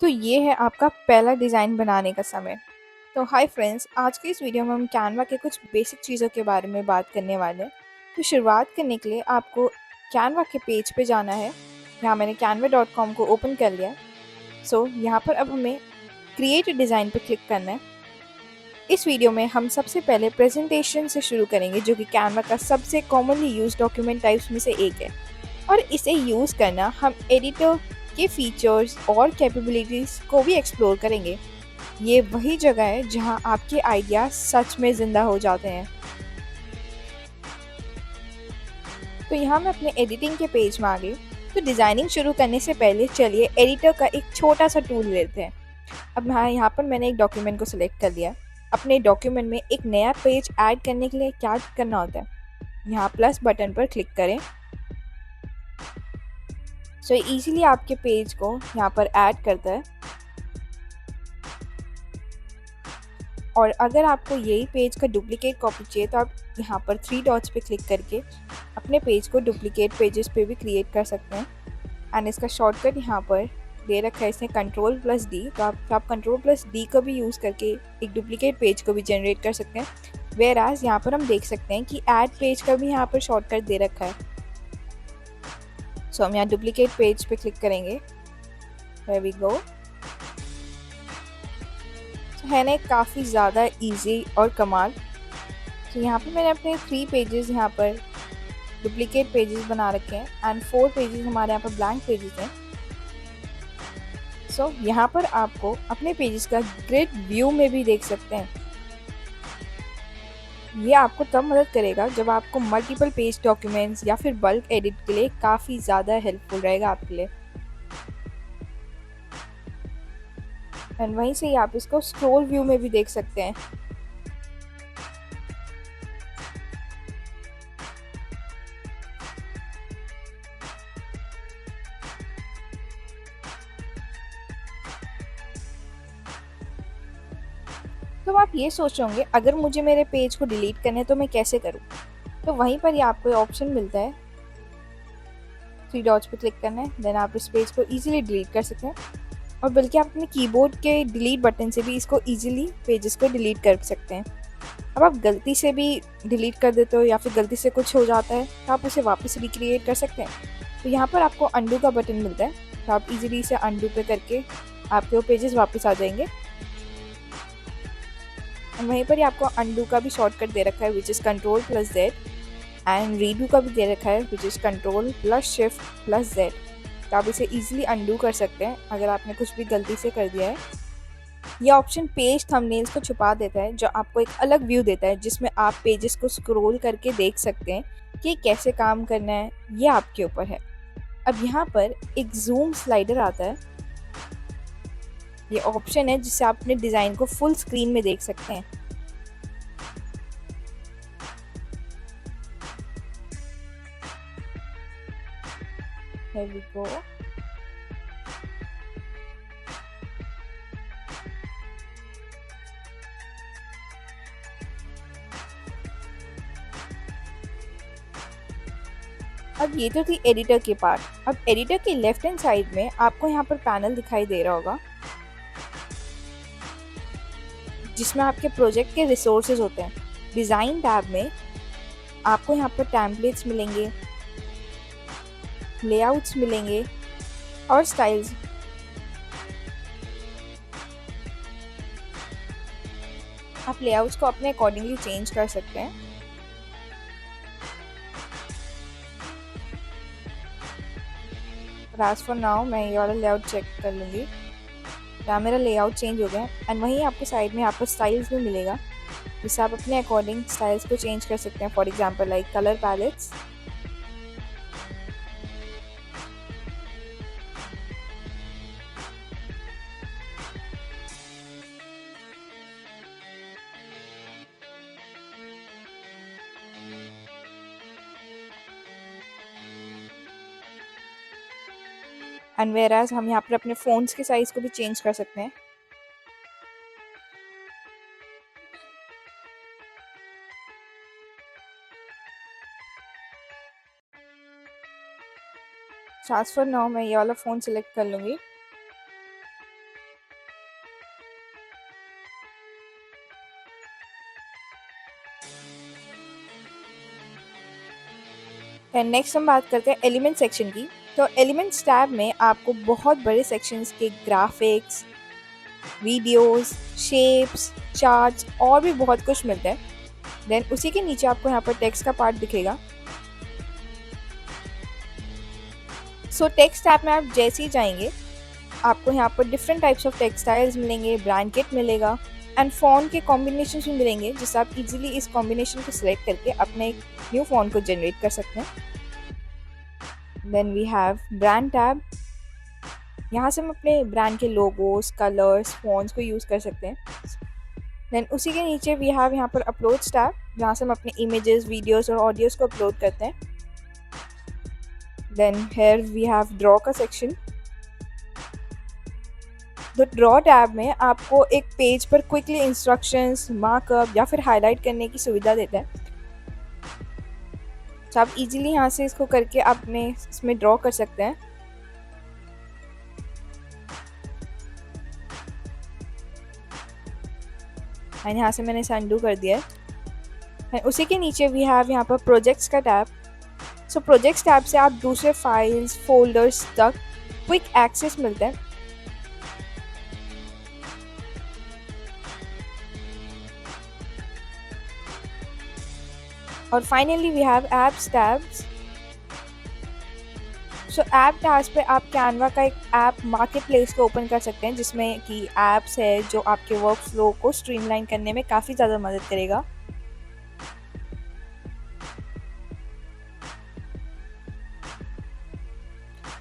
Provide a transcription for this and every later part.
तो ये है आपका पहला डिज़ाइन बनाने का समय। तो हाय फ्रेंड्स, आज की इस वीडियो में हम कैनवा के कुछ बेसिक चीज़ों के बारे में बात करने वाले हैं। तो शुरुआत करने के लिए आपको कैनवा के पेज पे जाना है। यहाँ मैंने canva.com को ओपन कर लिया। यहाँ पर अब हमें क्रिएट डिज़ाइन पे क्लिक करना है। इस वीडियो में हम सबसे पहले प्रेजेंटेशन से शुरू करेंगे, जो कि कैनवा का सबसे कॉमनली यूज डॉक्यूमेंट टाइप्स में से एक है। और इसे यूज़ करना हम एडिटर के फीचर्स और कैपेबिलिटीज़ को भी एक्सप्लोर करेंगे। ये वही जगह है जहां आपके आइडिया सच में ज़िंदा हो जाते हैं। तो यहाँ मैं अपने एडिटिंग के पेज में आ गई। तो डिज़ाइनिंग शुरू करने से पहले चलिए एडिटर का एक छोटा सा टूल लेते हैं। अब यहाँ पर मैंने एक डॉक्यूमेंट को सिलेक्ट कर लिया। अपने डॉक्यूमेंट में एक नया पेज ऐड करने के लिए क्या करना होता है, यहाँ प्लस बटन पर क्लिक करें। इजीली आपके पेज को यहाँ पर ऐड करता है। और अगर आपको यही पेज का डुप्लीकेट कॉपी चाहिए तो आप यहाँ पर 3 डॉट्स पे क्लिक करके अपने पेज को डुप्लीकेट पेजेस पे भी क्रिएट कर सकते हैं। एंड इसका शॉर्टकट यहाँ पर दे रखा है इसने Ctrl+D। तो आप Ctrl+D का भी यूज़ करके एक डुप्लीकेट पेज को भी जनरेट कर सकते हैं। वेयर एज यहाँ पर हम देख सकते हैं कि ऐड पेज का भी यहाँ पर शॉर्टकट दे रखा है। हम यहाँ डुप्लीकेट पेज पे क्लिक करेंगे। There we go। है ना काफ़ी ज़्यादा इजी और कमाल। यहाँ पे मैंने अपने 3 पेजेस यहाँ पर डुप्लीकेट पेजेस बना रखे हैं एंड 4 पेजेस हमारे यहाँ पर ब्लैंक पेजेस हैं। यहाँ पर आपको अपने पेजेस का ग्रिड व्यू में भी देख सकते हैं। ये आपको तब मदद करेगा जब आपको मल्टीपल पेज डॉक्यूमेंट्स या फिर बल्क एडिट के लिए काफ़ी ज़्यादा हेल्पफुल रहेगा आपके लिए। एंड वहीं से ही आप इसको स्क्रॉल व्यू में भी देख सकते हैं। तो आप ये सोच रहे होंगे, अगर मुझे मेरे पेज को डिलीट करना है तो मैं कैसे करूँ? तो वहीं पर ही आपको ऑप्शन मिलता है, 3 डॉट्स पे क्लिक करना है, देन आप इस पेज को इजीली डिलीट कर सकते हैं। और बल्कि आप अपने कीबोर्ड के डिलीट बटन से भी इसको इजीली पेजेस को डिलीट कर सकते हैं। अब आप गलती से भी डिलीट कर देते हो या फिर गलती से कुछ हो जाता है तो आप उसे वापस रिक्रिएट कर सकते हैं। तो यहाँ पर आपको अंडू का बटन मिलता है, तो आप इजीली इसे अंडू पे करके आपके वो पेजेस वापस आ जाएंगे। और वहीं पर ही आपको अंडू का भी शॉर्टकट दे रखा है, which is Ctrl+Z। And redo का भी दे रखा है, विच इज़ Ctrl+Shift+Z। तो आप इसे ईजिली अंडू कर सकते हैं अगर आपने कुछ भी गलती से कर दिया है। यह ऑप्शन पेज थंबनेल्स को छुपा देता है, जो आपको एक अलग व्यू देता है जिसमें आप पेजेस को स्क्रॉल करके देख सकते हैं कि कैसे काम करना है। ये आपके ऊपर है। अब यहाँ पर एक जूम स्लाइडर आता है। ये ऑप्शन है जिससे आप अपने डिज़ाइन को फुल स्क्रीन में देख सकते हैं। Here we go। अब ये तो थी एडिटर के पार्ट। अब एडिटर के लेफ्ट हैंड साइड में आपको यहाँ पर पैनल दिखाई दे रहा होगा, जिसमें आपके प्रोजेक्ट के रिसोर्सेज होते हैं। डिज़ाइन टैब में आपको यहाँ पर टेम्पलेट्स मिलेंगे, लेआउट्स मिलेंगे और स्टाइल्स। आप लेआउट्स को अपने अकॉर्डिंगली चेंज कर सकते हैं। एज फॉर नाउ मैं ये वाला लेआउट चेक कर लूँगी। यहाँ मेरा लेआउट चेंज हो गया। एंड वहीं आपके साइड में आपको स्टाइल्स भी मिलेगा, जिससे आप अपने अकॉर्डिंग स्टाइल्स को चेंज कर सकते हैं। For example like colour palettes. And whereas हम यहाँ पर अपने फ़ोन्स के साइज़ को भी चेंज कर सकते हैं। एज फॉर नाउ मैं ये वाला फ़ोन सेलेक्ट कर लूँगी। एंड नेक्स्ट हम बात करते हैं एलिमेंट सेक्शन की। तो एलिमेंट्स टैब में आपको बहुत बड़े सेक्शंस के ग्राफिक्स, वीडियोस, शेप्स, चार्ट्स और भी बहुत कुछ मिलता है। देन उसी के नीचे आपको यहाँ पर टेक्स्ट का पार्ट दिखेगा। सो टेक्स्ट टैब में आप जैसे ही जाएंगे आपको यहाँ पर डिफरेंट टाइप्स ऑफ टेक्सटाइल्स मिलेंगे, ब्लैंकेट मिलेगा एंड फ़ॉन्ट के कॉम्बिनेशन भी मिलेंगे, जिससे आप इजीली इस कॉम्बिनेशन को सिलेक्ट करके अपने एक न्यू फ़ॉन्ट को जनरेट कर सकते हैं। Then we have brand tab. यहाँ से हम अपने ब्रांड के लोगोस, कलर्स, फ़ॉन्ट्स को यूज़ कर सकते हैं। देन उसी के नीचे वी हैव यहाँ पर अपलोड्स टैब, जहाँ से हम अपने इमेजेस, वीडियोस और ऑडियोस को अपलोड करते हैं। Then here we have draw का सेक्शन। तो ड्रॉ टैब में आपको एक पेज पर क्विकली इंस्ट्रक्शंस, मार्कअप या फिर हाईलाइट करने की सुविधा देता है। तो आप इजीली यहाँ से इसको करके अपने इसमें ड्रॉ कर सकते हैं। एंड यहाँ से मैंने इसे अनडू कर दिया है। उसी के नीचे वी हैव यहाँ पर प्रोजेक्ट्स का टैब। सो प्रोजेक्ट्स टैब से आप दूसरे फाइल्स, फोल्डर्स तक क्विक एक्सेस मिलता है। और finally we have apps tabs. So app tabs पे आप कैनवा का एक ऐप मार्केट प्लेस को ओपन कर सकते हैं, जिसमें कि ऐप्स है जो आपके वर्क फ्लो को स्ट्रीमलाइन करने में काफ़ी ज़्यादा मदद करेगा।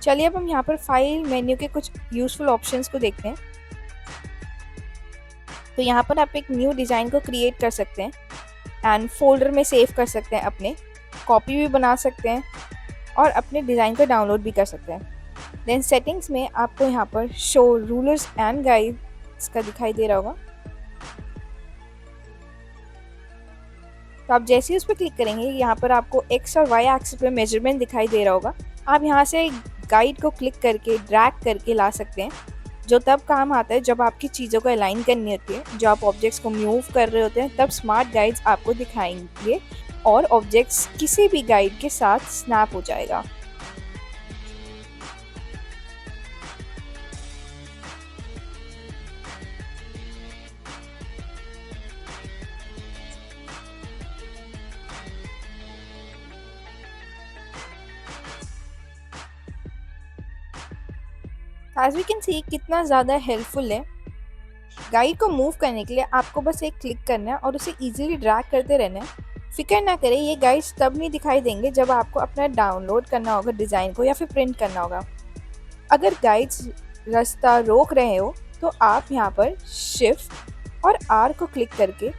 चलिए अब हम यहाँ पर फाइल मेन्यू के कुछ यूज़फुल ऑप्शंस को देखते हैं। तो यहाँ पर आप एक न्यू डिज़ाइन को क्रिएट कर सकते हैं एंड फोल्डर में सेव कर सकते हैं, अपने कॉपी भी बना सकते हैं और अपने डिज़ाइन को डाउनलोड भी कर सकते हैं। देन सेटिंग्स में आपको यहाँ पर शो रूलर्स एंड गाइड्स का दिखाई दे रहा होगा। तो आप जैसे ही उस पर क्लिक करेंगे यहाँ पर आपको एक्स और वाई एक्सिस पे मेजरमेंट दिखाई दे रहा होगा। आप यहाँ से गाइड को क्लिक करके ड्रैग करके ला सकते हैं, जो तब काम आता है जब आपकी चीज़ों को अलाइन करनी होती है, जो आप ऑब्जेक्ट्स को मूव कर रहे होते हैं, तब स्मार्ट गाइड्स आपको दिखाएंगे और ऑब्जेक्ट्स किसी भी गाइड के साथ स्नैप हो जाएगा। एज वी कैन सी कितना ज़्यादा हेल्पफुल है। गाइड को मूव करने के लिए आपको बस एक क्लिक करना है और उसे इजीली ड्रैग करते रहना है। फिक्र ना करें, ये गाइड्स तब नहीं दिखाई देंगे जब आपको अपना डाउनलोड करना होगा डिज़ाइन को या फिर प्रिंट करना होगा। अगर गाइड्स रास्ता रोक रहे हो तो आप यहाँ पर शिफ्ट और आर को क्लिक करके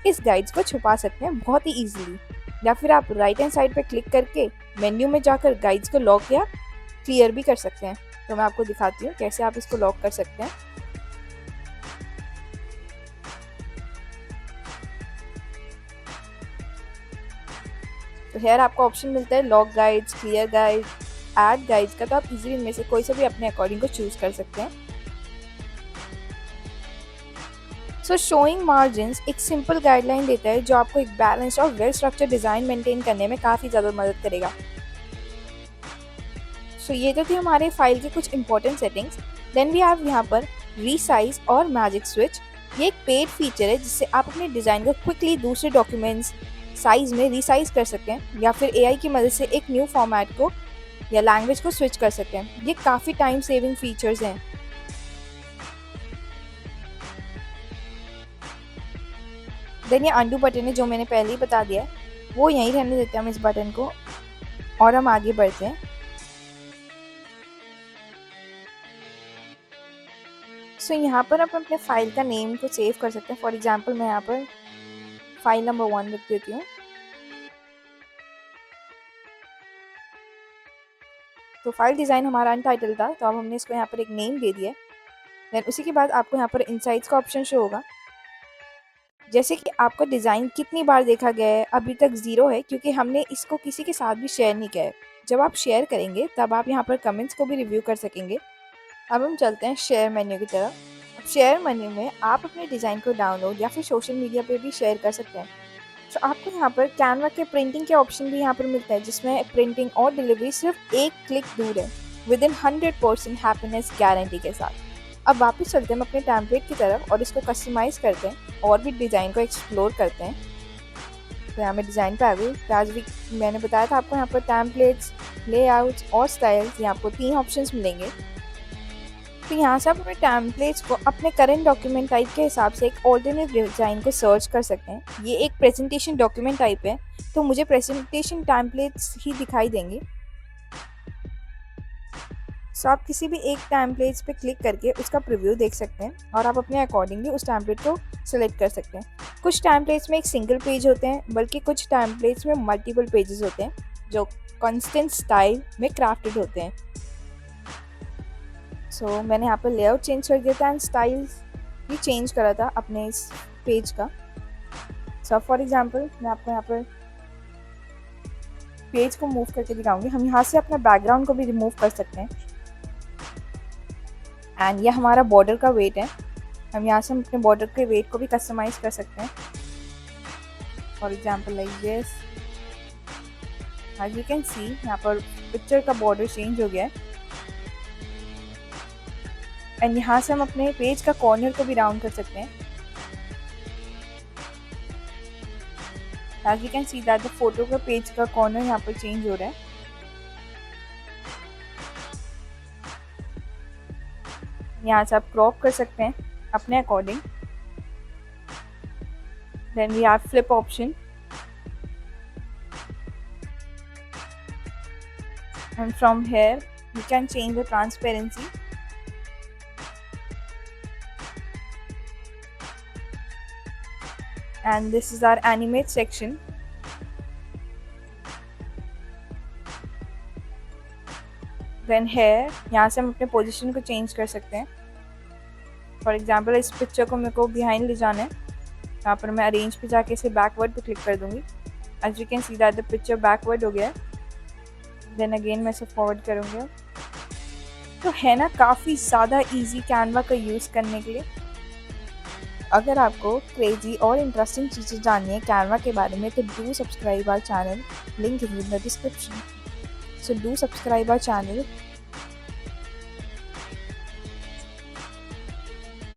इस गाइड्स को छुपा सकते हैं बहुत ही ईजिली, या फिर आप राइट हैंड साइड पर क्लिक करके मेन्यू में जाकर गाइड्स को लॉक या क्लियर भी कर सकते हैं। तो मैं आपको दिखाती हूँ कैसे आप इसको लॉक कर सकते हैं। तो हेयर आपको ऑप्शन मिलता है lock guides, clear guide, add guides का। तो आप इजीली इनमें से कोई सा भी अपने अकॉर्डिंग को चूज कर सकते हैं। सो शोइंग मार्जिन्स एक सिंपल गाइडलाइन देता है जो आपको एक बैलेंस और वेल स्ट्रक्चर डिज़ाइन मेंटेन करने में काफ़ी ज़्यादा मदद करेगा। सो ये तो थी हमारे फाइल के कुछ important settings. Then we have यहाँ पर रीसाइज और मैजिक स्विच। ये एक पेड फीचर है जिससे आप अपने डिज़ाइन को क्विकली दूसरे डॉक्यूमेंट्स साइज में रीसाइज कर सकते हैं, या फिर एआई की मदद से एक न्यू फॉर्मेट को या लैंग्वेज को स्विच कर सकते हैं। ये काफ़ी टाइम सेविंग फीचर्स हैं। देन ये अंडू बटन है जो मैंने पहले ही बता दिया है, वो यहीं रहने देते हैं हम इस बटन को और हम आगे बढ़ते हैं। सो यहाँ पर आप अपने फाइल का नेम को सेव कर सकते हैं। फॉर एग्जांपल मैं यहाँ पर फाइल नंबर 1 लिख देती हूँ। तो फाइल डिज़ाइन हमारा अनटाइटल था, तो अब हमने इसको यहाँ पर एक नेम दे दिया है। देन उसी के बाद आपको यहाँ पर इनसाइट्स का ऑप्शन शो होगा, जैसे कि आपका डिज़ाइन कितनी बार देखा गया है। अभी तक 0 है क्योंकि हमने इसको किसी के साथ भी शेयर नहीं किया है। जब आप शेयर करेंगे तब आप यहाँ पर कमेंट्स को भी रिव्यू कर सकेंगे। अब हम चलते हैं शेयर मेन्यू की तरफ। अब शेयर मेन्यू में आप अपने डिज़ाइन को डाउनलोड या फिर सोशल मीडिया पे भी शेयर कर सकते हैं। तो आपको यहाँ पर कैनवा के प्रिंटिंग के ऑप्शन भी यहाँ पर मिलता है, जिसमें प्रिंटिंग और डिलीवरी सिर्फ एक क्लिक दूर है, विद इन 100% हैप्पीनेस गारंटी के साथ। अब वापस चलते हैं हम अपने टेम्पलेट की तरफ और इसको कस्टमाइज़ करते हैं और भी डिज़ाइन को एक्सप्लोर करते हैं। तो यहाँ मैं डिज़ाइन पे आ गई। तो आज भी मैंने बताया था आपको यहाँ पर टेम्पलेट्स, लेआउट्स और स्टाइल्स, यहाँ आपको 3 ऑप्शंस मिलेंगे। तो यहाँ से आप अपने टेम्पलेट्स को अपने करंट डॉक्यूमेंट टाइप के हिसाब से एक ऑल्टरनेट डिज़ाइन को सर्च कर सकते हैं। ये एक प्रेजेंटेशन डॉक्यूमेंट टाइप है, तो मुझे प्रेजेंटेशन टेम्पलेट्स ही दिखाई देंगे। सो आप किसी भी एक टेम्पलेट्स पे क्लिक करके उसका प्रीव्यू देख सकते हैं और आप अपने अकॉर्डिंगली उस टेम्पलेट को सिलेक्ट कर सकते हैं। कुछ टेम्पलेट्स में एक सिंगल पेज होते हैं, बल्कि कुछ टेम्पलेट्स में मल्टीपल पेजेस होते हैं जो कॉन्स्टेंट स्टाइल में क्राफ्टेड होते हैं। सो मैंने यहाँ पर लेआउट चेंज कर दिया था एंड स्टाइल्स भी चेंज करा था अपने इस पेज का। सो फॉर एग्जांपल मैं आपको यहाँ पर पेज को मूव करके दिखाऊंगी। हम यहाँ से अपना बैकग्राउंड को भी रिमूव कर सकते हैं एंड ये हमारा बॉर्डर का वेट है। हम यहाँ से अपने बॉर्डर के वेट को भी कस्टमाइज़ कर सकते हैं। For example like this, as you can see यहाँ पर पिक्चर का बॉर्डर चेंज हो गया है एंड यहाँ से हम अपने पेज का कॉर्नर को भी राउंड कर सकते हैं। As you can see that the photo का पेज का कॉर्नर यहाँ पर चेंज हो रहा है। यहाँ से आप क्रॉप कर सकते हैं अपने according. Then we have flip option and from here you can change the transparency. And this is our animate section. Then here यहाँ से हम अपने पोजीशन को चेंज कर सकते हैं। फॉर एग्जांपल इस पिक्चर को मेरे को बिहाइंड ले जाना है, यहाँ पर मैं अरेंज पे जाके इसे बैकवर्ड पे क्लिक कर दूंगी। As you can see that the picture backward हो गया है। देन अगेन मैं इसे फॉरवर्ड करूँगी। तो है ना काफ़ी ज़्यादा इजी कैनवा का यूज़ करने के लिए। अगर आपको क्रेजी और इंटरेस्टिंग चीज़ें जाननी है कैनवा के बारे में, तो do subscribe our channel, link is in the description. So do subscribe our channel